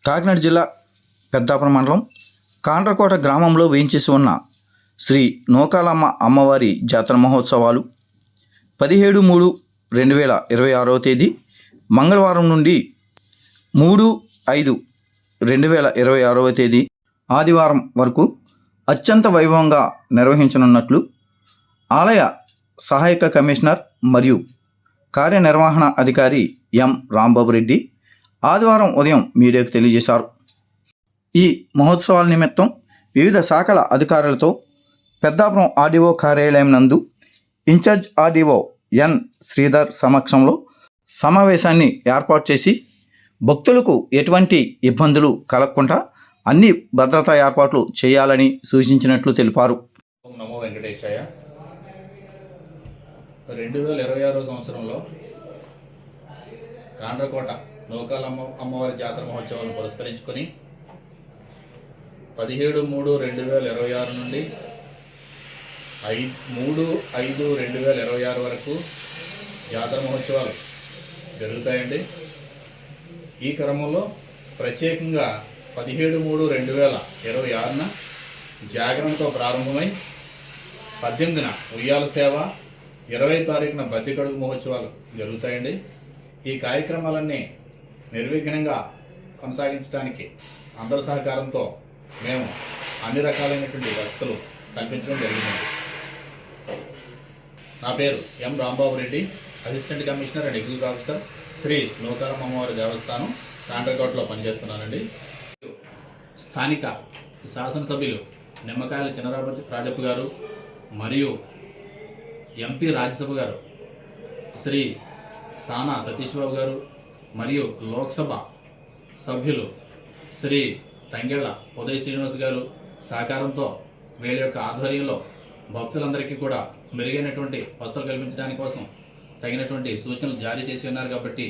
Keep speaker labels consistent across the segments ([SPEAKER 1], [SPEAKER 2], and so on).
[SPEAKER 1] కాకినాడ జిల్లా పెద్దాపురం మండలం కాండ్రకోట గ్రామంలో వేయించేసి ఉన్న శ్రీ నూకాలమ్మ అమ్మవారి జాతర మహోత్సవాలు 17/3/2026 తేదీ మంగళవారం నుండి 3/5/2026 తేదీ ఆదివారం వరకు అత్యంత వైభవంగా నిర్వహించనున్నట్లు ఆలయ సహాయక కమిషనర్ మరియు కార్యనిర్వహణ అధికారి ఎం రాంబాబు రెడ్డి ఆదివారం ఉదయం మీడియాకు తెలియజేశారు. ఈ మహోత్సవాల నిమిత్తం వివిధ శాఖల అధికారులతో పెద్దాపురం ఆర్డీఓ కార్యాలయం నందు ఇన్ఛార్జ్ ఆర్డీఓ ఎన్ శ్రీధర్ సమక్షంలో సమావేశాన్ని ఏర్పాటు చేసి భక్తులకు ఎటువంటి ఇబ్బందులు కలగకుండా అన్ని భద్రతా ఏర్పాట్లు చేయాలని సూచించినట్లు తెలిపారు.
[SPEAKER 2] నమో వెంకటేశాయ. 2026 సంవత్సరంలో కాండ్రకోట నూకాలమ్మ అమ్మవారి జాతర మహోత్సవాలను పురస్కరించుకొని 17/3/2026 నుండి 3/5/2026 వరకు జాతర మహోత్సవాలు జరుగుతాయండి. ఈ క్రమంలో ప్రత్యేకంగా 17/3/2026న జాగరణతో ప్రారంభమై 18న ఉయ్యాల సేవ, 20వ తారీఖున బద్దికడుగు మహోత్సవాలు జరుగుతాయండి. ఈ కార్యక్రమాలన్నీ నిర్విఘ్నంగా కొనసాగించడానికి అందరి సహకారంతో మేము అన్ని రకాలైనటువంటి వసతులు కల్పించడం జరిగింది. నా పేరు M Rambabu Reddy, assistant commissioner and executive officer, Shri Nookalamma అమ్మవారి దేవస్థానం, కాండ్రకోటలో పనిచేస్తున్నానండి. స్థానిక శాసనసభ్యులు నిమ్మకాయల చినరాజప్ప గారు మరియు ఎంపీ రాజ్యసభ గారు శ్రీ సానా సతీష్ బాబు గారు మరియు లోక్సభ సభ్యులు శ్రీ తంగెళ్ళ ఉదయ్ శ్రీనివాస్ గారు సహకారంతో వీళ్ళ యొక్క ఆధ్వర్యంలో భక్తులందరికీ కూడా మెరుగైనటువంటి వసతులు కల్పించడానికి కోసం తగినటువంటి సూచనలు జారీ చేసి ఉన్నారు. కాబట్టి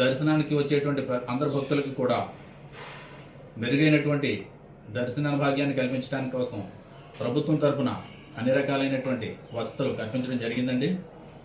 [SPEAKER 2] దర్శనానికి వచ్చేటువంటి అందరు భక్తులకు కూడా మెరుగైనటువంటి దర్శన భాగ్యాన్ని కల్పించడానికి కోసం ప్రభుత్వం తరపున అన్ని రకాలైనటువంటి వసతులు కల్పించడం జరిగిందండి.